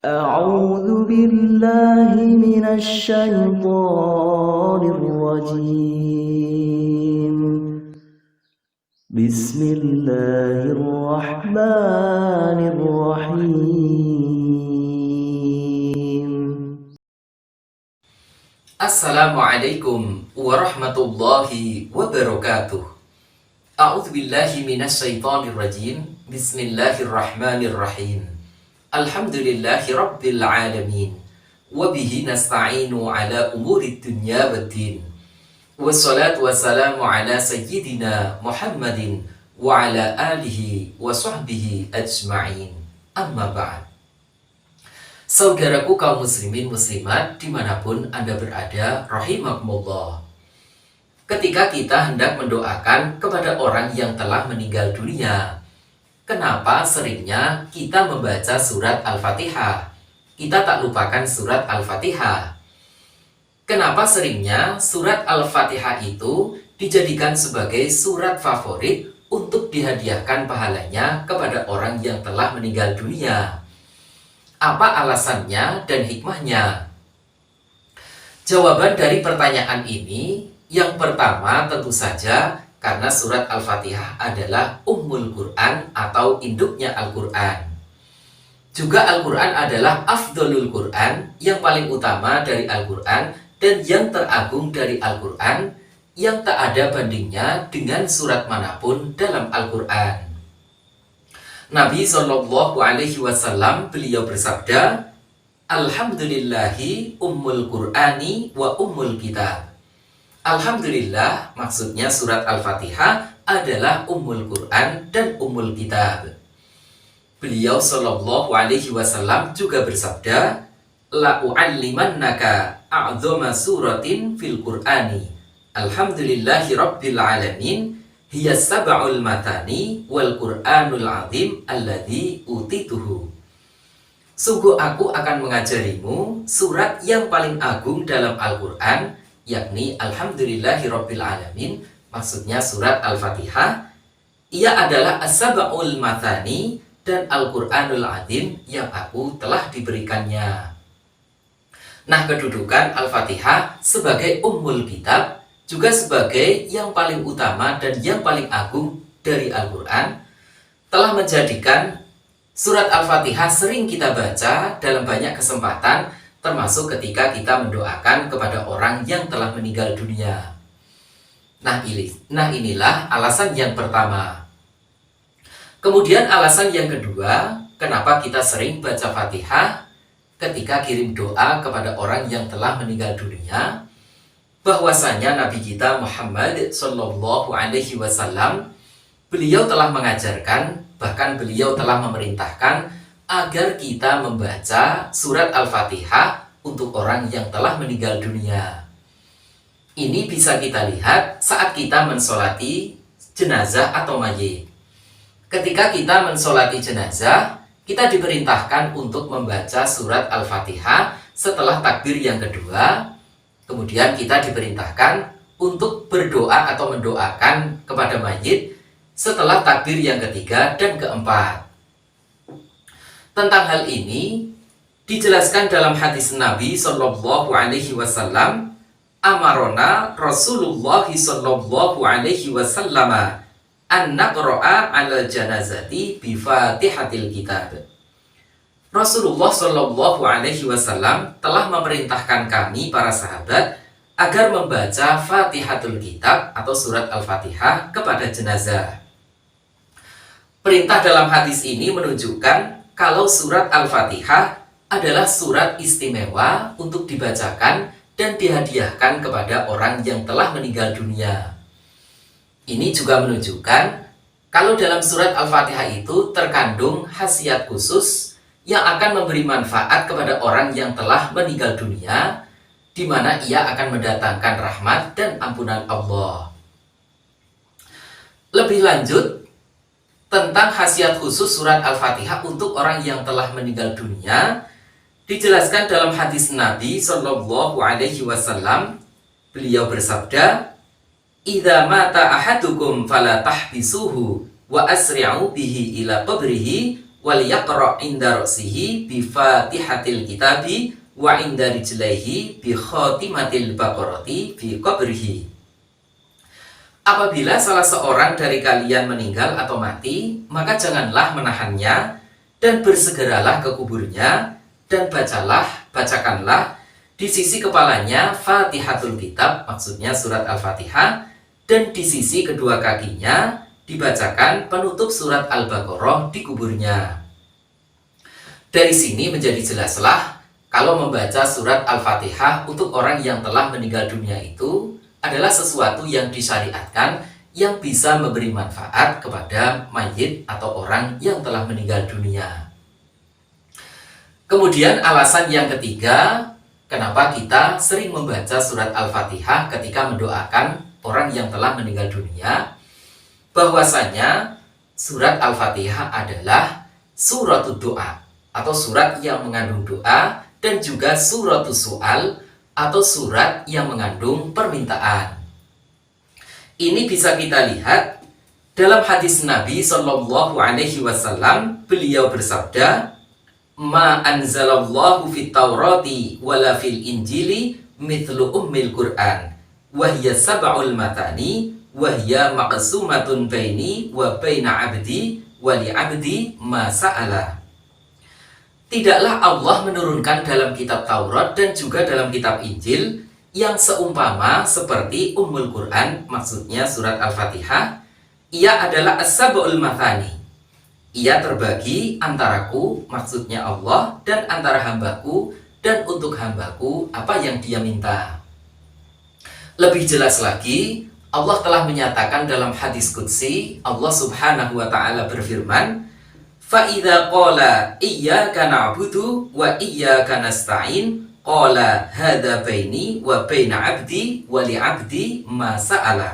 أعوذ بالله من الشيطان الرجيم بسم الله الرحمن الرحيم. Assalamualaikum warahmatullahi wabarakatuh. A'udzu billahi minasyaitonir rajim. Bismillahirrahmanirrahim. Alhamdulillahi rabbil alamin. Wa bihi nasta'inu ala umurid dunya waddin. Wassalatu wassalamu ala sayyidina Muhammadin wa ala alihi wa sahbihi ajma'in. Amma ba'd. Saudaraku kaum muslimin muslimat dimanapun Anda berada, rahimakumullah. Ketika kita hendak mendoakan kepada orang yang telah meninggal dunia, kenapa seringnya kita membaca surat Al-Fatihah? Kita tak lupakan surat Al-Fatihah. Kenapa seringnya surat Al-Fatihah itu dijadikan sebagai surat favorit untuk dihadiahkan pahalanya kepada orang yang telah meninggal dunia? Apa alasannya dan hikmahnya? Jawaban dari pertanyaan ini, yang pertama tentu saja karena surat Al-Fatihah adalah Ummul Quran atau induknya Al-Quran. Juga Al-Quran adalah Afdolul Quran, yang paling utama dari Al-Quran dan yang teragung dari Al-Quran, yang tak ada bandingnya dengan surat manapun dalam Al-Quran. Nabi Shallallahu Alaihi Wasallam beliau bersabda, Alhamdulillahi ummul Qur'ani wa ummul kitab. Alhamdulillah maksudnya surat Al-Fatihah adalah ummul Qur'an dan ummul kitab. Beliau Shallallahu Alaihi Wasallam juga bersabda, La u'allimannaka a'zama suratin fil Qur'ani. Alhamdulillahi rabbil alamin. Hiya sab'ul matani wal Qur'anul azim alladzi utituhu. Sungguh aku akan mengajarimu surat yang paling agung dalam Al-Quran, yakni Alhamdulillahi rabbil alamin, maksudnya surat Al-Fatihah. Ia adalah as-sab'ul matani dan Al-Qur'anul azim yang aku telah diberikannya. Nah, kedudukan Al-Fatihah sebagai ummul kitab, juga sebagai yang paling utama dan yang paling agung dari Al-Quran, telah menjadikan surat Al-Fatihah sering kita baca dalam banyak kesempatan, termasuk ketika kita mendoakan kepada orang yang telah meninggal dunia. Nah inilah alasan yang pertama. Kemudian alasan yang kedua, kenapa kita sering baca Fatihah ketika kirim doa kepada orang yang telah meninggal dunia, bahwasanya Nabi kita Muhammad Sallallahu Alaihi Wasallam, beliau telah mengajarkan, bahkan beliau telah memerintahkan agar kita membaca surat Al-Fatihah untuk orang yang telah meninggal dunia. Ini bisa kita lihat saat kita mensolati jenazah atau mayit. Ketika kita mensolati jenazah, kita diperintahkan untuk membaca surat Al-Fatihah setelah takbir yang kedua. Kemudian kita diperintahkan untuk berdoa atau mendoakan kepada mayit setelah takbir yang ketiga dan keempat. Tentang hal ini dijelaskan dalam hadis Nabi Shallallahu Alaihi Wasallam, amarona Rasulullah Shallallahu Alaihi Wasallam an naqra'a 'ala janazati bi Fatihatil Kitab. Rasulullah Shallallahu Alaihi Wasallam telah memerintahkan kami para sahabat agar membaca Fatihatul Kitab atau surat Al-Fatihah kepada jenazah. Perintah dalam hadis ini menunjukkan kalau surat Al-Fatihah adalah surat istimewa untuk dibacakan dan dihadiahkan kepada orang yang telah meninggal dunia. Ini juga menunjukkan kalau dalam surat Al-Fatihah itu terkandung khasiat khusus yang akan memberi manfaat kepada orang yang telah meninggal dunia, di mana ia akan mendatangkan rahmat dan ampunan Allah. Lebih lanjut, tentang khasiat khusus surat Al-Fatihah untuk orang yang telah meninggal dunia, dijelaskan dalam hadis Nabi Shallallahu Alaihi Wasallam. Beliau bersabda, "Idza mata ahadukum fala tahbisuhu wa asri'u bihi ila qabrihi wal yaqra' inda ra'sihi bi Fatihatil kitabi wa inda rijlaihi bi khatimatil baqarati fi qabrihi. Apabila salah seorang dari kalian meninggal atau mati, maka janganlah menahannya dan bersegeralah ke kuburnya dan bacakanlah di sisi kepalanya Fatihatul Kitab, maksudnya surat Al-Fatihah, dan di sisi kedua kakinya dibacakan penutup surat Al-Baqarah di kuburnya. Dari sini menjadi jelaslah kalau membaca surat Al-Fatihah untuk orang yang telah meninggal dunia itu adalah sesuatu yang disyariatkan yang bisa memberi manfaat kepada mayit atau orang yang telah meninggal dunia. Kemudian alasan yang ketiga, kenapa kita sering membaca surat Al-Fatihah ketika mendoakan orang yang telah meninggal dunia, bahwasanya surat Al-Fatihah adalah suratul doa atau surat yang mengandung doa, dan juga suratul su'al atau surat yang mengandung permintaan. Ini bisa kita lihat dalam hadis Nabi Shallallahu Alaihi Wasallam. Beliau bersabda, "Ma anzalallahu fit Taurati wala fil Injili mithlu ummil Qur'an, wahya sab'ul matani, wahya maqsumatun baini wa baina abdi wa li abdi ma sa'ala." Tidaklah Allah menurunkan dalam kitab Taurat dan juga dalam kitab Injil yang seumpama seperti Ummul Quran, maksudnya surat Al-Fatihah. Ia adalah as-sab'ul mathani. Ia terbagi antaraku, maksudnya Allah, dan antara hambaku, dan untuk hambaku apa yang dia minta. Lebih jelas lagi, Allah telah menyatakan dalam hadis qudsi, Allah subhanahu wa ta'ala berfirman, فَإِذَا قَالَ إِيَّاكَ نَعْبُدُ وَإِيَّاكَ نَسْتَعِينُ قَالَ هَذَا بَيْنِي وَبَيْنَ عَبْدِي وَلِعَبْدِي مَا سَأَلَ.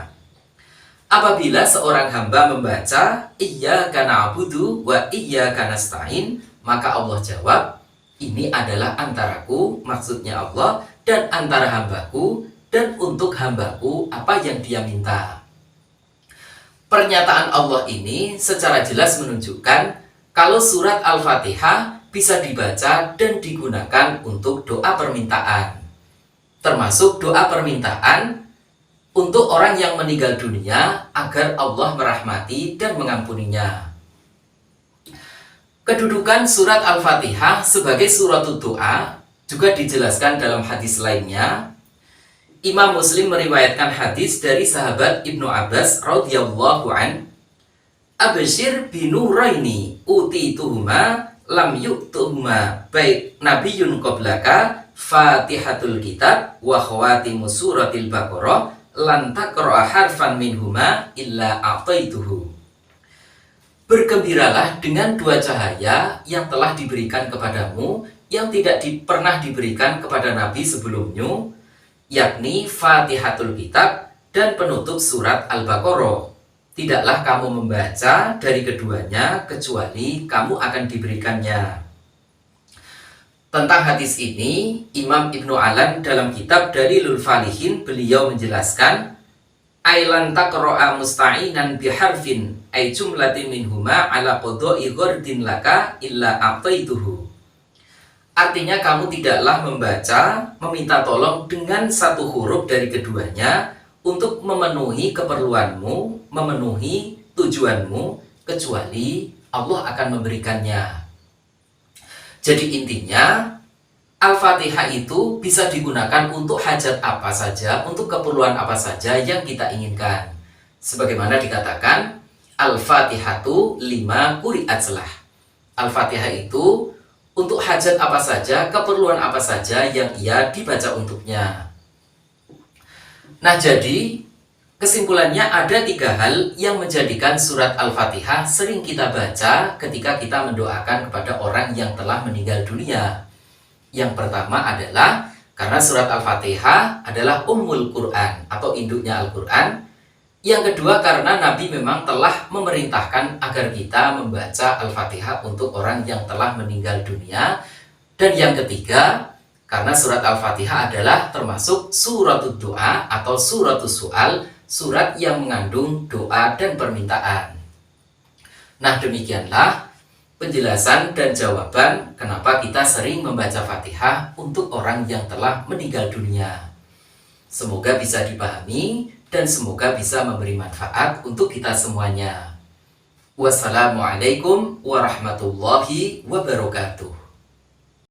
Apabila seorang hamba membaca Iyyaka na'budu wa iyyaka nasta'in, maka Allah jawab, ini adalah antaraku, maksudnya Allah, dan antara hambaku, dan untuk hambaku apa yang dia minta. Pernyataan Allah ini secara jelas menunjukkan kalau surat Al-Fatihah bisa dibaca dan digunakan untuk doa permintaan, termasuk doa permintaan untuk orang yang meninggal dunia agar Allah merahmati dan mengampuninya. Kedudukan surat Al-Fatihah sebagai suratul doa juga dijelaskan dalam hadis lainnya. Imam Muslim meriwayatkan hadis dari sahabat Ibnu Abbas radhiyallahu an, "Absyir binuraini utituhuma lam yu'tuhuma baik nabiyyun qablaka Fatihatul Kitab wa khawatimus suratil Baqarah lan taqra'a harfan minhuma illa a'taituhu." Bergembiralah dengan dua cahaya yang telah diberikan kepadamu yang tidak pernah diberikan kepada nabi sebelumnya, yakni Fatihatul Kitab dan penutup surat Al-Baqarah. Tidaklah kamu membaca dari keduanya kecuali kamu akan diberikannya. Tentang hadis ini, Imam Ibnu Alan dalam kitab Dalilul Falihin beliau menjelaskan, "Ailan taqra'a musta'inan biharfin ay jumlatin minhuma ala qada'i ghardin laka illa a'taituhu." Artinya kamu tidaklah membaca, meminta tolong dengan satu huruf dari keduanya untuk memenuhi keperluanmu, memenuhi tujuanmu, kecuali Allah akan memberikannya. Jadi intinya, Al-Fatihah itu bisa digunakan untuk hajat apa saja, untuk keperluan apa saja yang kita inginkan. Sebagaimana dikatakan, Al-Fatihatu lima quri'at salah. Al-Fatihah itu untuk hajat apa saja, keperluan apa saja yang ia dibaca untuknya. Nah, jadi kesimpulannya ada tiga hal yang menjadikan surat Al-Fatihah sering kita baca ketika kita mendoakan kepada orang yang telah meninggal dunia. Yang pertama adalah karena surat Al-Fatihah adalah Ummul Quran atau induknya Al-Quran. Yang kedua karena Nabi memang telah memerintahkan agar kita membaca Al-Fatihah untuk orang yang telah meninggal dunia. Dan yang ketiga karena surat Al-Fatihah adalah termasuk suratul doa atau suratul su'al, surat yang mengandung doa dan permintaan. Nah, demikianlah penjelasan dan jawaban kenapa kita sering membaca Fatihah untuk orang yang telah meninggal dunia. Semoga bisa dipahami dan semoga bisa memberi manfaat untuk kita semuanya. Wassalamualaikum warahmatullahi wabarakatuh.